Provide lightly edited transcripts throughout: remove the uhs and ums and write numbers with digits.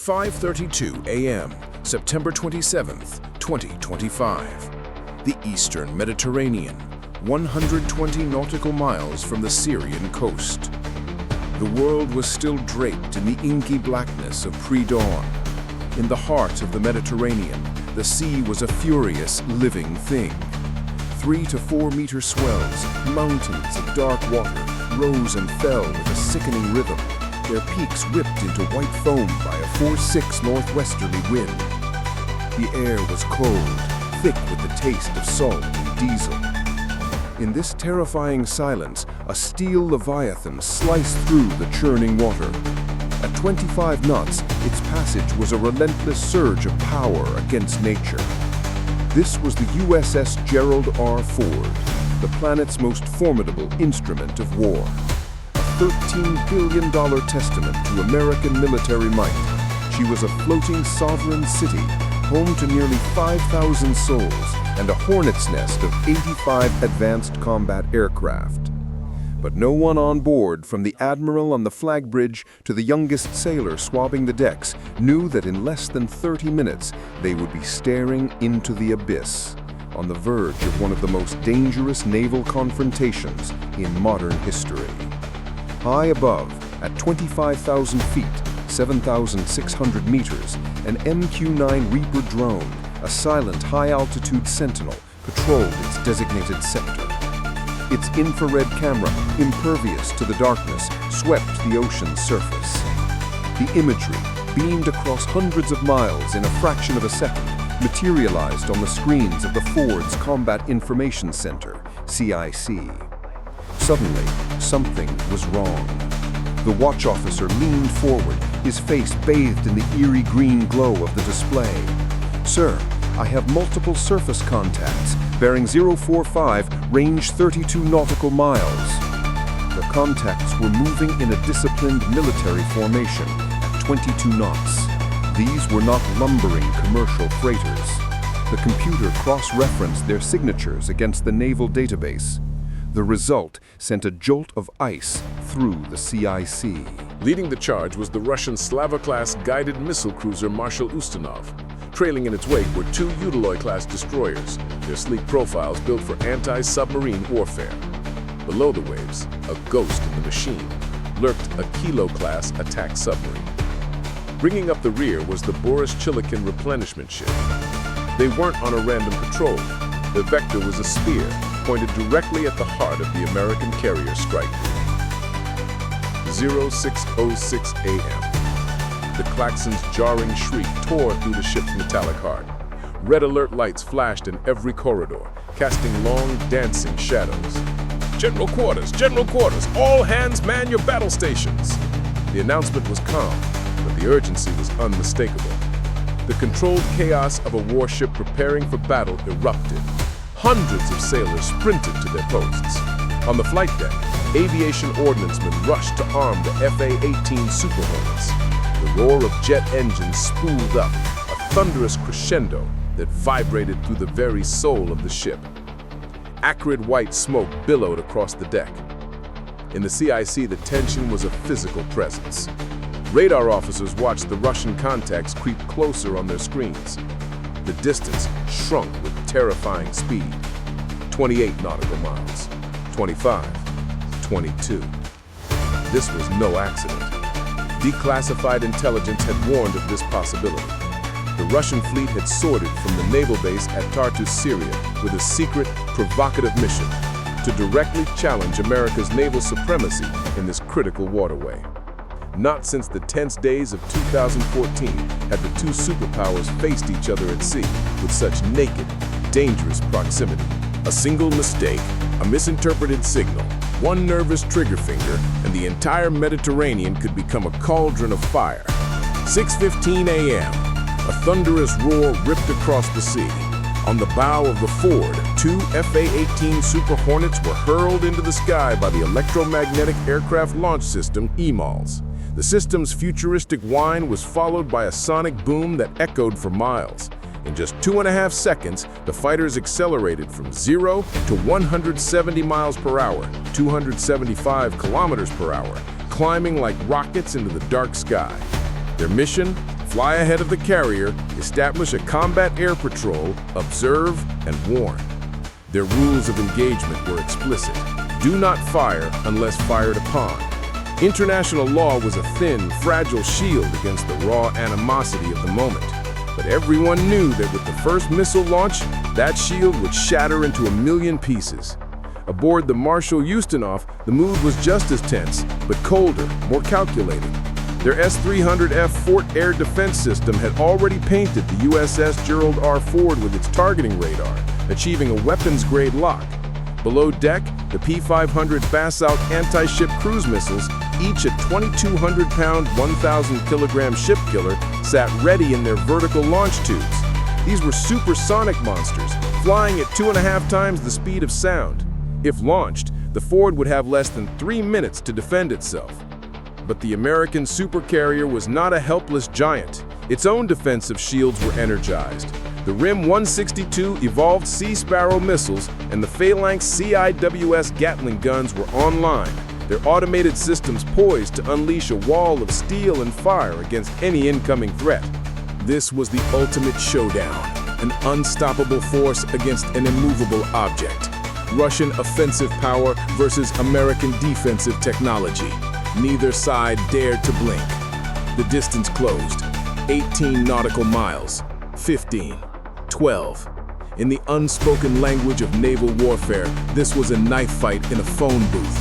5:32 a.m., September 27, 2025. The Eastern Mediterranean, 120 nautical miles from the Syrian coast. The world was still draped in the inky blackness of pre-dawn. In the heart of the Mediterranean, the sea was a furious, living thing. 3 to 4 meter swells, mountains of dark water, rose and fell with a sickening rhythm, their peaks whipped into white foam by a 4-6 northwesterly wind. The air was cold, thick with the taste of salt and diesel. In this terrifying silence, a steel leviathan sliced through the churning water. At 25 knots, its passage was a relentless surge of power against nature. This was the USS Gerald R. Ford, the planet's most formidable instrument of war. A $13 billion testament to American military might. She was a floating sovereign city, home to nearly 5,000 souls and a hornet's nest of 85 advanced combat aircraft. But no one on board, from the admiral on the flag bridge to the youngest sailor swabbing the decks, knew that in less than 30 minutes they would be staring into the abyss, on the verge of one of the most dangerous naval confrontations in modern history. High above, at 25,000 feet, 7,600 meters, an MQ-9 Reaper drone, a silent high-altitude sentinel, patrolled its designated sector. Its infrared camera, impervious to the darkness, swept the ocean's surface. The imagery, beamed across hundreds of miles in a fraction of a second, materialized on the screens of the Ford's Combat Information Center, CIC. Suddenly, something was wrong. The watch officer leaned forward, his face bathed in the eerie green glow of the display. "Sir, I have multiple surface contacts, bearing 045, range 32 nautical miles." The contacts were moving in a disciplined military formation at 22 knots. These were not lumbering commercial freighters. The computer cross-referenced their signatures against the naval database. The result sent a jolt of ice through the CIC. Leading the charge was the Russian Slava-class guided missile cruiser Marshal Ustinov. Trailing in its wake were 2 Udaloy-class destroyers, their sleek profiles built for anti-submarine warfare. Below the waves, a ghost in the machine, lurked a Kilo-class attack submarine. Bringing up the rear was the Boris Chilikin replenishment ship. They weren't on a random patrol. The vector was a spear, pointed directly at the heart of the American carrier strike group. 06:06 a.m. The klaxon's jarring shriek tore through the ship's metallic heart. Red alert lights flashed in every corridor, casting long, dancing shadows. General quarters, all hands man your battle stations." The announcement was calm, but the urgency was unmistakable. The controlled chaos of a warship preparing for battle erupted. Hundreds of sailors sprinted to their posts. On the flight deck, aviation ordnancemen rushed to arm the FA-18 Super Hornets. The roar of jet engines spooled up, a thunderous crescendo that vibrated through the very soul of the ship. Acrid white smoke billowed across the deck. In the CIC, the tension was a physical presence. Radar officers watched the Russian contacts creep closer on their screens. The distance shrunk with terrifying speed. 28 nautical miles, 25, 22. This was no accident. Declassified intelligence had warned of this possibility. The Russian fleet had soared from the naval base at Tartus, Syria, with a secret, provocative mission to directly challenge America's naval supremacy in this critical waterway. Not since the tense days of 2014 had the two superpowers faced each other at sea with such naked, dangerous proximity. A single mistake, a misinterpreted signal, one nervous trigger finger, and the entire Mediterranean could become a cauldron of fire. 6:15 a.m., a thunderous roar ripped across the sea. On the bow of the Ford, 2 FA-18 Super Hornets were hurled into the sky by the Electromagnetic Aircraft Launch System, EMALS. The system's futuristic whine was followed by a sonic boom that echoed for miles. In just 2.5 seconds, the fighters accelerated from 0 to 170 miles per hour, 275 kilometers per hour, climbing like rockets into the dark sky. Their mission? fly ahead of the carrier, establish a combat air patrol, observe, and warn. Their rules of engagement were explicit. Do not fire unless fired upon. International law was a thin, fragile shield against the raw animosity of the moment. But everyone knew that with the first missile launch, that shield would shatter into a million pieces. Aboard the Marshal Ustinov, the mood was just as tense, but colder, more calculated. Their S-300F Fort Air Defense System had already painted the USS Gerald R. Ford with its targeting radar, achieving a weapons-grade lock. Below deck, the P-500 Basalt anti-ship cruise missiles, each a 2,200-pound, 1,000-kilogram ship killer, sat ready in their vertical launch tubes. These were supersonic monsters, flying at 2.5 times the speed of sound. If launched, the Ford would have less than 3 minutes to defend itself. But the American supercarrier was not a helpless giant. Its own defensive shields were energized. The RIM 162 evolved Sea Sparrow missiles and the Phalanx CIWS Gatling guns were online, their automated systems poised to unleash a wall of steel and fire against any incoming threat. This was the ultimate showdown, an unstoppable force against an immovable object. Russian offensive power versus American defensive technology. Neither side dared to blink. The distance closed. 18 nautical miles. 15. 12. In the unspoken language of naval warfare, this was a knife fight in a phone booth.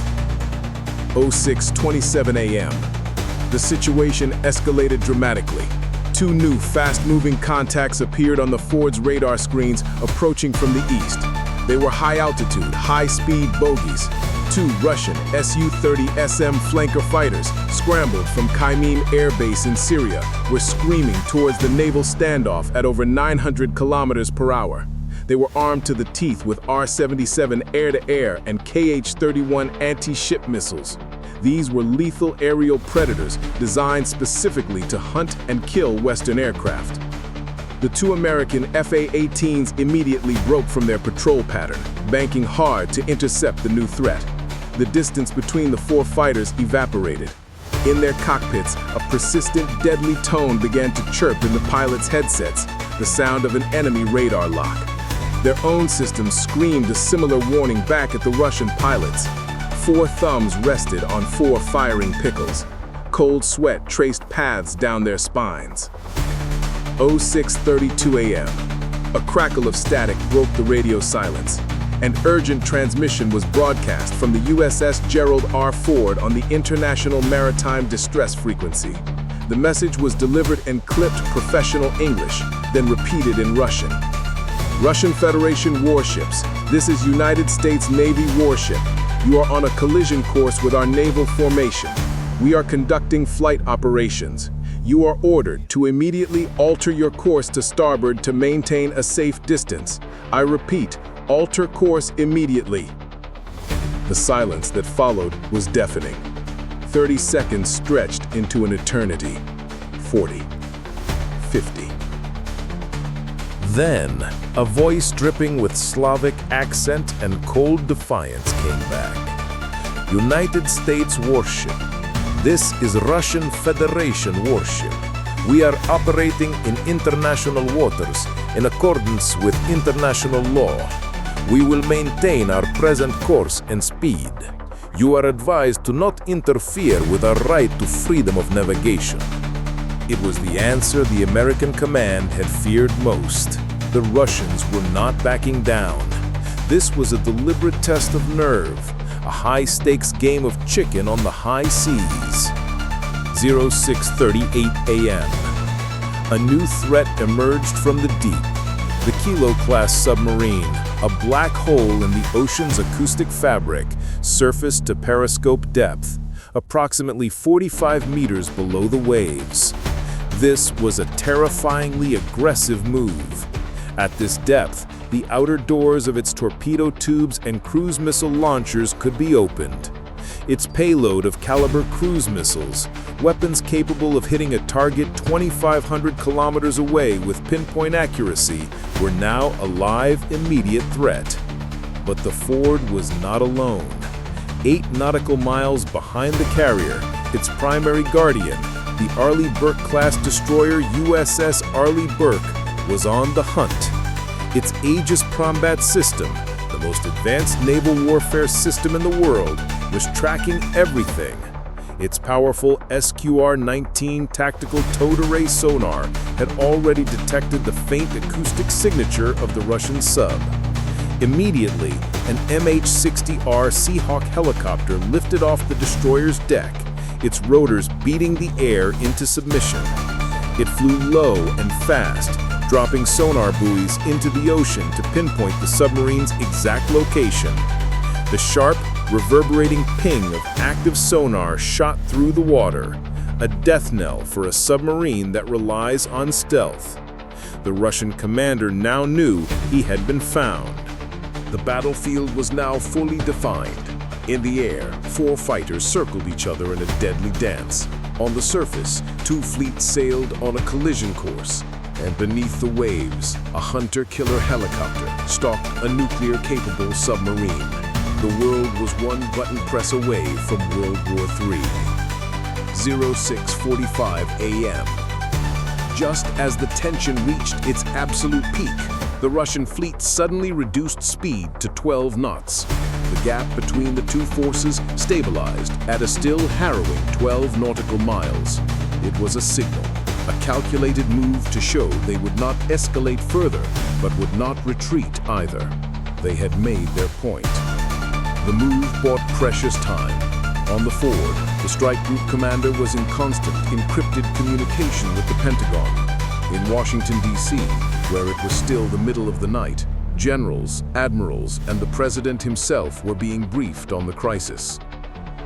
06:27 a.m. The situation escalated dramatically. 2 new fast-moving contacts appeared on the Ford's radar screens approaching from the east. They were high-altitude, high-speed bogies. 2 Russian Su-30 SM flanker fighters, scrambled from Kaimim Air Base in Syria, were screaming towards the naval standoff at over 900 kilometers per hour. They were armed to the teeth with R-77 air-to-air and KH-31 anti-ship missiles. These were lethal aerial predators designed specifically to hunt and kill Western aircraft. The 2 American FA-18s immediately broke from their patrol pattern, banking hard to intercept the new threat. The distance between the 4 fighters evaporated. In their cockpits, a persistent, deadly tone began to chirp in the pilots' headsets, the sound of an enemy radar lock. Their own systems screamed a similar warning back at the Russian pilots. 4 thumbs rested on 4 firing pickles. Cold sweat traced paths down their spines. 06:32 a.m. A crackle of static broke the radio silence. An urgent transmission was broadcast from the USS Gerald R. Ford on the International Maritime Distress Frequency. The message was delivered in clipped professional English, then repeated in Russian. Russian Federation warships, this is United States Navy warship. You are on a collision course with our naval formation. We are conducting flight operations. You are ordered to immediately alter your course to starboard to maintain a safe distance. I repeat, alter course immediately. The silence that followed was deafening. 30 seconds stretched into an eternity. 40. 50. Then, a voice dripping with Slavic accent and cold defiance came back. United States warship. This is Russian Federation warship. We are operating in international waters in accordance with international law. We will maintain our present course and speed. You are advised to not interfere with our right to freedom of navigation. It was the answer the American command had feared most. The Russians were not backing down. This was a deliberate test of nerve, a high-stakes game of chicken on the high seas. 06:38 a.m. A new threat emerged from the deep. The Kilo-class submarine, a black hole in the ocean's acoustic fabric, surfaced to periscope depth, approximately 45 meters below the waves. This was a terrifyingly aggressive move. At this depth, the outer doors of its torpedo tubes and cruise missile launchers could be opened. Its payload of caliber cruise missiles, weapons capable of hitting a target 2,500 kilometers away with pinpoint accuracy, were now a live, immediate threat. But the Ford was not alone. 8 nautical miles behind the carrier, its primary guardian, the Arleigh Burke-class destroyer USS Arleigh Burke was on the hunt. Its Aegis combat system, the most advanced naval warfare system in the world, was tracking everything. Its powerful SQR-19 tactical towed array sonar had already detected the faint acoustic signature of the Russian sub. Immediately, an MH-60R Seahawk helicopter lifted off the destroyer's deck, its rotors beating the air into submission. It flew low and fast, dropping sonar buoys into the ocean to pinpoint the submarine's exact location. The sharp, reverberating ping of active sonar shot through the water, a death knell for a submarine that relies on stealth. The Russian commander now knew he had been found. The battlefield was now fully defined. In the air, 4 fighters circled each other in a deadly dance. On the surface, 2 fleets sailed on a collision course. And beneath the waves, a hunter-killer helicopter stalked a nuclear-capable submarine. The world was one button press away from World War III. 06:45 a.m. Just as the tension reached its absolute peak, the Russian fleet suddenly reduced speed to 12 knots. The gap between the 2 forces stabilized at a still harrowing 12 nautical miles. It was a signal, a calculated move to show they would not escalate further, but would not retreat either. They had made their point. The move bought precious time. On the forward, the strike group commander was in constant, encrypted communication with the Pentagon. In Washington, D.C., where it was still the middle of the night, generals, admirals, and the president himself were being briefed on the crisis.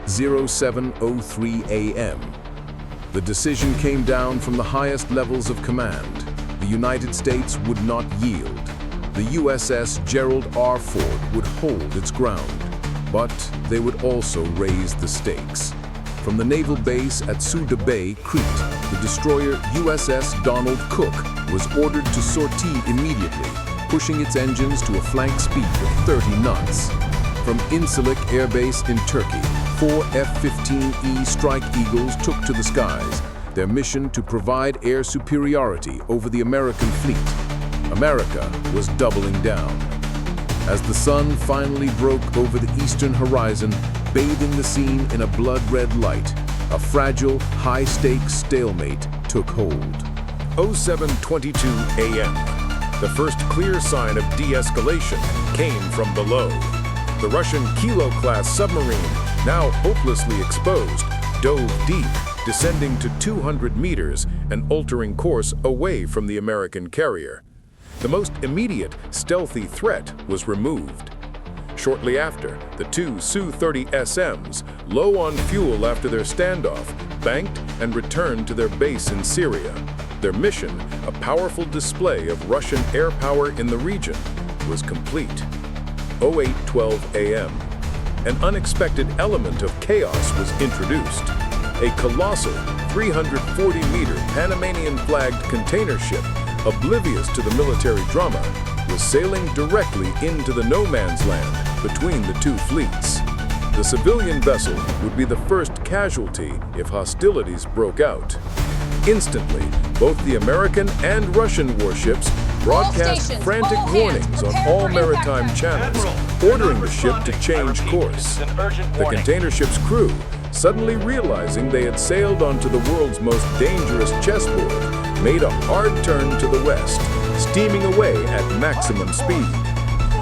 07:03 a.m. The decision came down from the highest levels of command. The United States would not yield. The USS Gerald R. Ford would hold its ground. But they would also raise the stakes. From the naval base at Souda Bay, Crete, the destroyer USS Donald Cook was ordered to sortie immediately, pushing its engines to a flank speed of 30 knots. From Incirlik Air Base in Turkey, 4 F-15E Strike Eagles took to the skies, their mission to provide air superiority over the American fleet. America was doubling down. As the sun finally broke over the eastern horizon, bathing the scene in a blood-red light, a fragile, high-stakes stalemate took hold. 07:22 a.m. The first clear sign of de-escalation came from below. The Russian Kilo-class submarine, now hopelessly exposed, dove deep, descending to 200 meters and altering course away from the American carrier. The most immediate, stealthy threat was removed. Shortly after, the 2 Su-30SMs, low on fuel after their standoff, banked and returned to their base in Syria. Their mission, a powerful display of Russian air power in the region, was complete. 08:12 a.m. An unexpected element of chaos was introduced. A colossal, 340-meter Panamanian-flagged container ship, oblivious to the military drama, was sailing directly into the no-man's land between the 2 fleets. The civilian vessel would be the first casualty if hostilities broke out. Instantly, both the American and Russian warships broadcast frantic warnings on all maritime channels, ordering the ship to change course. The container ship's crew, suddenly realizing they had sailed onto the world's most dangerous chessboard, made a hard turn to the west, steaming away at maximum speed.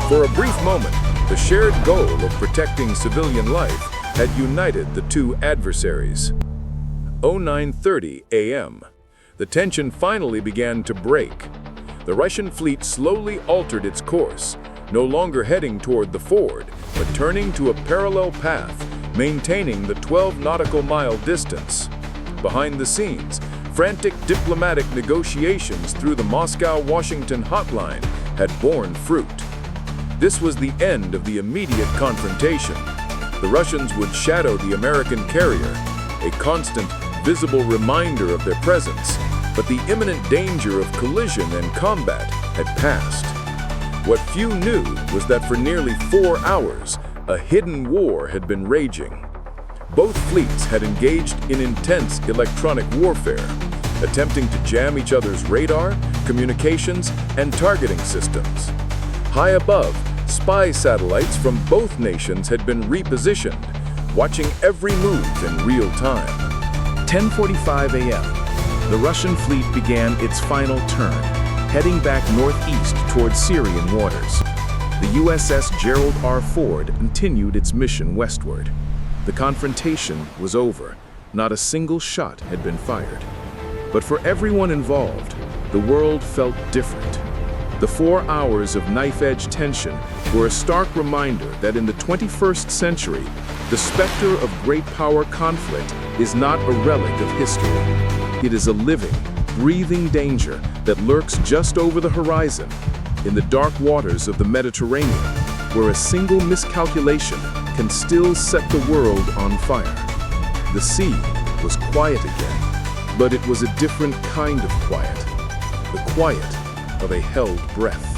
For a brief moment, the shared goal of protecting civilian life had united the 2 adversaries. 09:30 a.m. The tension finally began to break. The Russian fleet slowly altered its course, no longer heading toward the ford, but turning to a parallel path, maintaining the 12 nautical mile distance. Behind the scenes, frantic diplomatic negotiations through the Moscow-Washington hotline had borne fruit. This was the end of the immediate confrontation. The Russians would shadow the American carrier, a constant, visible reminder of their presence, but the imminent danger of collision and combat had passed. What few knew was that for nearly 4 hours, a hidden war had been raging. Both fleets had engaged in intense electronic warfare, attempting to jam each other's radar, communications, and targeting systems. High above, spy satellites from both nations had been repositioned, watching every move in real time. 10:45 a.m. The Russian fleet began its final turn, heading back northeast towards Syrian waters. The USS Gerald R. Ford continued its mission westward. The confrontation was over. Not a single shot had been fired. But for everyone involved, the world felt different. The 4 hours of knife-edge tension were a stark reminder that in the 21st century, the specter of great power conflict is not a relic of history. It is a living, breathing danger that lurks just over the horizon, in the dark waters of the Mediterranean, where a single miscalculation can still set the world on fire. The sea was quiet again, but it was a different kind of quiet, the quiet of a held breath.